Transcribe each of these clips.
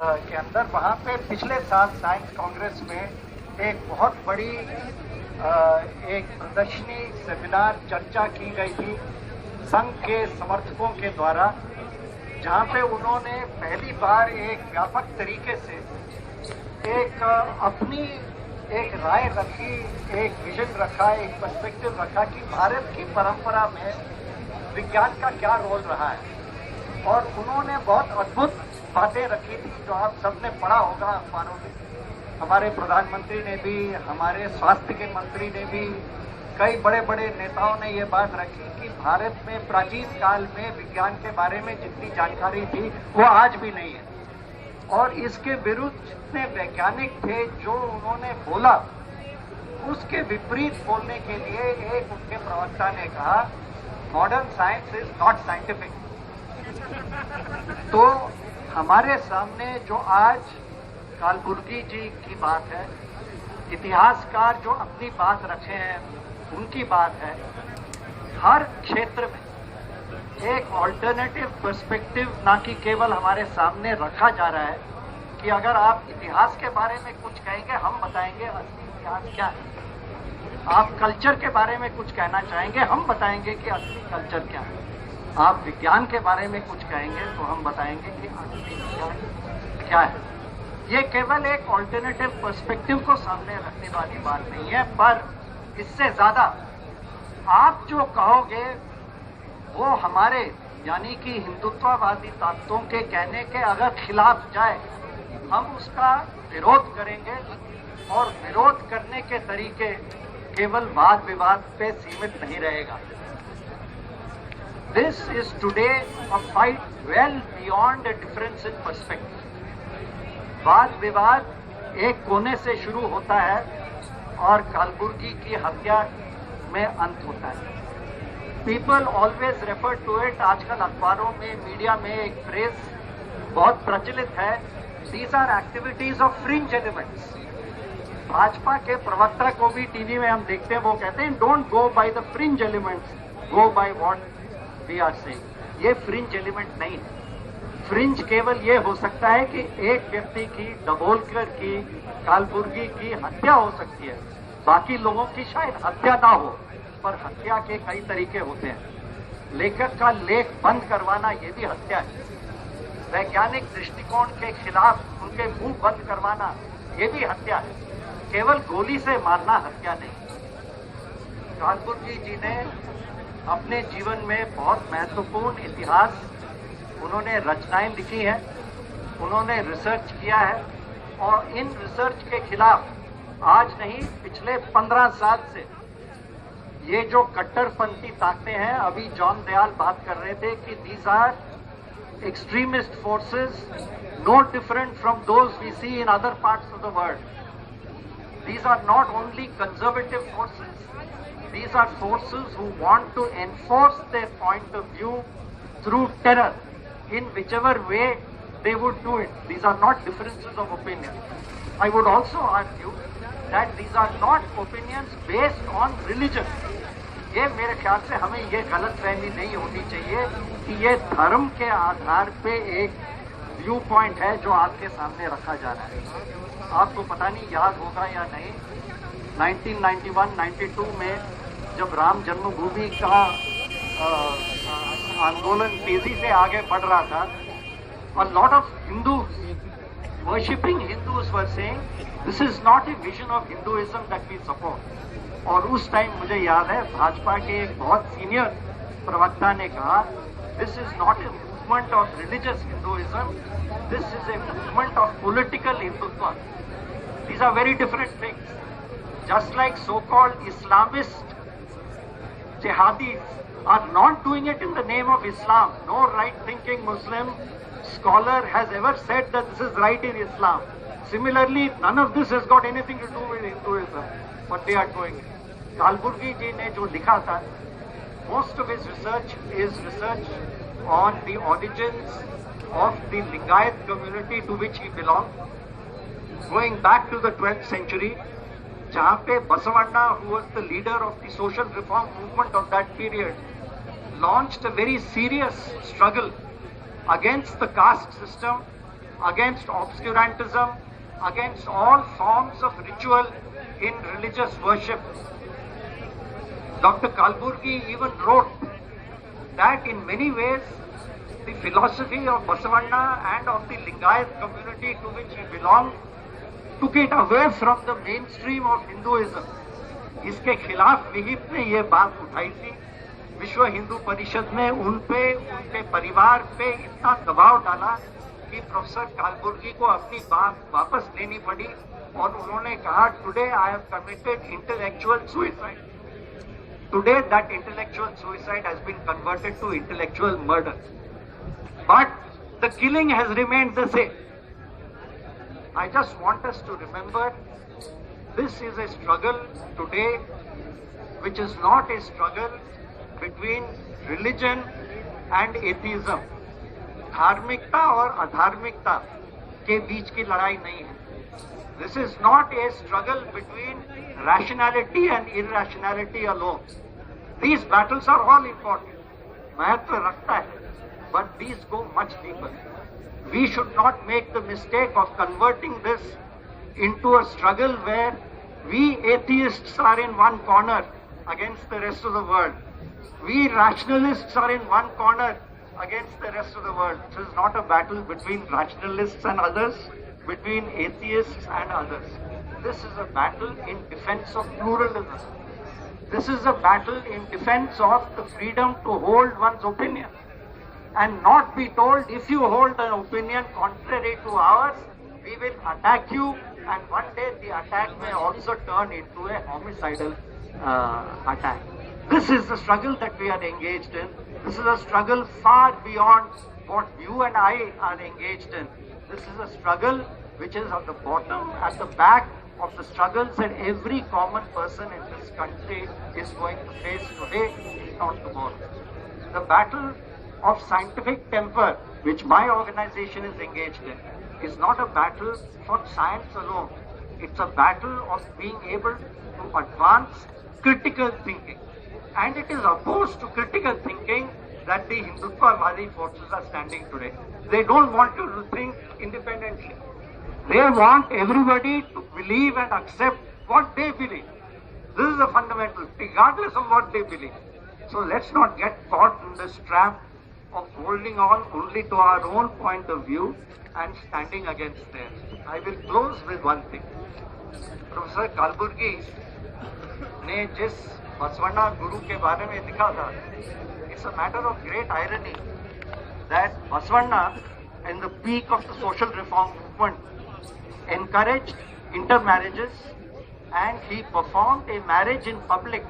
के अंदर वहाँ पे पिछले साल साइंस कांग्रेस में एक बहुत बड़ी एक प्रदर्शनी सेमिनार चर्चा की गई थी संघ के समर्थकों के द्वारा, जहाँ पे उन्होंने पहली बार एक व्यापक तरीके से एक अपनी एक राय रखी, एक विजन रखा, एक पर्सपेक्टिव रखा कि भारत की परंपरा में विज्ञान का क्या रोल रहा है। और उन्होंने बहुत अद्भुत बातें रखी थी जो आप सबने पढ़ा होगा अखबारों में। हमारे प्रधानमंत्री ने भी, हमारे स्वास्थ्य के मंत्री ने भी, कई बड़े बड़े नेताओं ने ये बात रखी कि भारत में प्राचीन काल में विज्ञान के बारे में जितनी जानकारी थी वो आज भी नहीं है। और इसके विरुद्ध जितने वैज्ञानिक थे जो उन्होंने बोला, उसके विपरीत बोलने के लिए एक उनके प्रवक्ता ने कहा, modern science is not scientific. तो हमारे सामने जो आज कालबुर्गी जी की बात है, इतिहासकार जो अपनी बात रखे हैं उनकी बात है, हर क्षेत्र में एक ऑल्टरनेटिव पर्सपेक्टिव ना कि केवल हमारे सामने रखा जा रहा है कि अगर आप इतिहास के बारे में कुछ कहेंगे हम बताएंगे असली इतिहास क्या है, आप कल्चर के बारे में कुछ कहना चाहेंगे हम बताएंगे कि असली कल्चर क्या है, आप विज्ञान के बारे में कुछ कहेंगे तो हम बताएंगे कि असली विज्ञान क्या है। ये केवल एक ऑल्टरनेटिव पर्सपेक्टिव को सामने रखने वाली बात नहीं है, पर इससे ज्यादा आप जो कहोगे वो हमारे यानी कि हिंदुत्ववादी ताकतों के कहने के अगर खिलाफ जाए, हम उसका विरोध करेंगे। और विरोध करने के तरीके केवल वाद विवाद पे सीमित नहीं रहेगा। This is today a fight well beyond a difference in perspective. वाद विवाद एक कोने से शुरू होता है और कालबुर्गी की हत्या में अंत होता है। People always refer to it, आजकल अखबारों में, मीडिया में एक फ्रेज बहुत प्रचलित है, These are activities of fringe elements. Bhajpa के प्रवक्ता को भी टीवी में हम देखते हैं, वो कहते हैं don't go by the fringe elements, go by what we are saying. ये फ्रिंज एलिमेंट नहीं है। फ्रिंज केवल ये हो सकता है कि एक व्यक्ति की, दाभोलकर की, कालबुर्गी की हत्या हो सकती है, बाकी लोगों की शायद हत्या ना हो, पर हत्या के कई तरीके होते हैं। लेखक का लेख बंद करवाना ये भी हत्या है। वैज्ञानिक दृष्टिकोण के खिलाफ उनके मुंह बंद करवाना ये भी हत्या है। केवल गोली से मारना हत्या नहीं। कालबुर्गी जी ने अपने जीवन में बहुत महत्वपूर्ण इतिहास, उन्होंने रचनाएं लिखी हैं, उन्होंने रिसर्च किया है, और इन रिसर्च के खिलाफ आज नहीं पिछले 15 साल से ये जो कट्टरपंथी ताकतें हैं, अभी जॉन दयाल बात कर रहे थे कि these are extremist forces no different from those we see in other parts of the world. These are not only conservative forces, these are forces who want to enforce their point of view through terror in whichever way they would do it. These are not differences of opinion. I would also argue that these are not opinions based on religion. ये मेरे ख्याल से हमें ये गलतफहमी नहीं होनी चाहिए कि ये धर्म के आधार पे एक व्यू पॉइंट है जो आपके सामने रखा जा रहा है। आपको पता नहीं याद होगा या नहीं, 1991-92 में जब राम जन्मभूमि का आंदोलन तेजी से आगे बढ़ रहा था, a lot of Hindus, worshipping Hindus were saying, this is not a vision of Hinduism that we support. और उस टाइम मुझे याद है भाजपा के एक बहुत सीनियर प्रवक्ता ने कहा, this is not a movement of religious Hinduism, this is a movement of political Hindutva. These are very different things. Just like so called Islamist jihadis are not doing it in the name of Islam. No right thinking Muslim scholar has ever said that this is right in Islam. Similarly, none of this has got anything to do with Hinduism, but they are doing it. Kalaburagi जी ने जो लिखा था, most of his research is research on the origins of the Lingayat community to which he belonged, going back to the 12th century, जहाँ पे Basavanna, who was the leader of the social reform movement of that period, launched a very serious struggle against the caste system against obscurantism, against all forms of ritual in religious worship. Dr. Kalburgi even wrote that in many ways the philosophy of Basavanna and of the Lingayat community to which he belonged took it away from the mainstream of Hinduism. इसके खिलाफ विहिप ने ये बात उठाई थी. विश्व हिंदू परिषद ने उनके परिवार पे इतना दबाव डाला कि प्रोफेसर कालबुर्गी को अपनी बात वापस लेनी पड़ी और उन्होंने कहा, today I have committed intellectual suicide. Today that intellectual suicide has been converted to intellectual murder. But the killing has remained the same. I just want us to remember this is a struggle today which is not a struggle between religion and atheism. धार्मिकता और अधार्मिकता के बीच की लड़ाई नहीं है. This is not a struggle between rationality and irrationality alone. These battles are all important. महत्व रखता है, but these go much deeper. We should not make the mistake of converting this into a struggle where we atheists are in one corner against the rest of the world. We rationalists are in one corner against the rest of the world. This is not a battle between rationalists and others, between atheists and others. This is a battle in defense of pluralism. This is a battle in defense of the freedom to hold one's opinion and not be told, if you hold an opinion contrary to ours, we will attack you, and one day the attack may also turn into a homicidal attack. This is the struggle that we are engaged in. This is a struggle far beyond what you and I are engaged in. This is a struggle which is at the bottom, at the back of the struggles that every common person in this country is going to face today, if not tomorrow. The battle of scientific temper, which my organization is engaged in, is not a battle for science alone. It's a battle of being able to advance critical thinking. And it is opposed to critical thinking that the Hindutva-Vadi forces are standing today. They don't want you to think independently. They want everybody to believe and accept what they believe. This is the fundamental, regardless of what they believe. So let's not get caught in this trap of holding on only to our own point of view and standing against theirs. I will close with one thing. Professor Kalburgi ने जिस बसवण्णा गुरु के बारे में लिखा था, it's a matter of great irony that Basavana, in the peak of the social reform movement, encouraged intermarriages, and he performed a marriage in public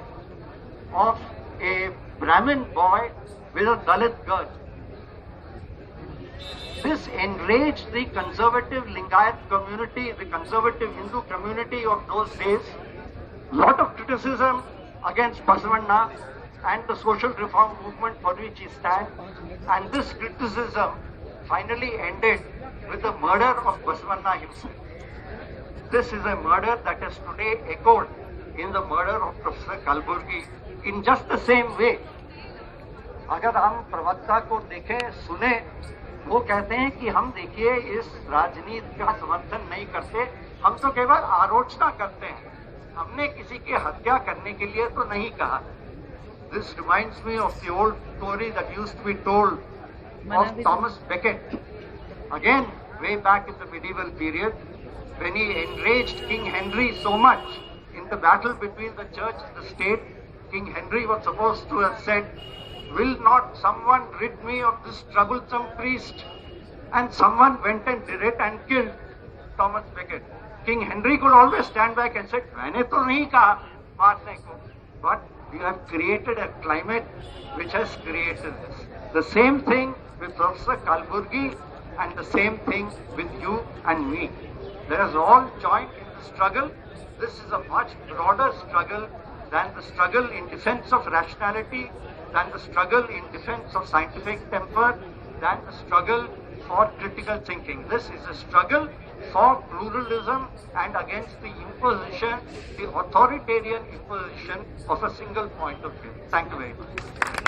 of a Brahmin boy with a Dalit girl. This enraged the conservative Lingayat community, the conservative Hindu community of those days. Lot of criticism against Basavanna and the social reform movement for which he stands, and this criticism finally ended with the murder of Basavanna himself. This is a murder that is today echoed in the murder of Professor Kalburgi in just the same way. अगर हम प्रवक्ता को देखें, सुने, वो कहते हैं कि हम देखिए इस राजनीति का समर्थन नहीं करते, हम तो केवल आलोचना करते हैं, हमने किसी की हत्या करने के लिए तो नहीं कहा. This reminds me of the old story that used to be told of Thomas Becket. Again, way back in the medieval period, when he enraged King Henry so much in the battle between the church and the state, King Henry was supposed to have said, "Will not someone rid me of this troublesome priest?" And someone went and did it and killed Thomas Becket. King Henry could always stand back and say, "मैंने तो नहीं कहा मारने को," but you have created a climate which has created this. The same thing with Professor Kalburgi and the same thing with you and me. Let us all join in the struggle. This is a much broader struggle than the struggle in defense of rationality, than the struggle in defense of scientific temper, than the struggle for critical thinking. This is a struggle for pluralism and against the imposition, the authoritarian imposition of a single point of view. Thank you very much.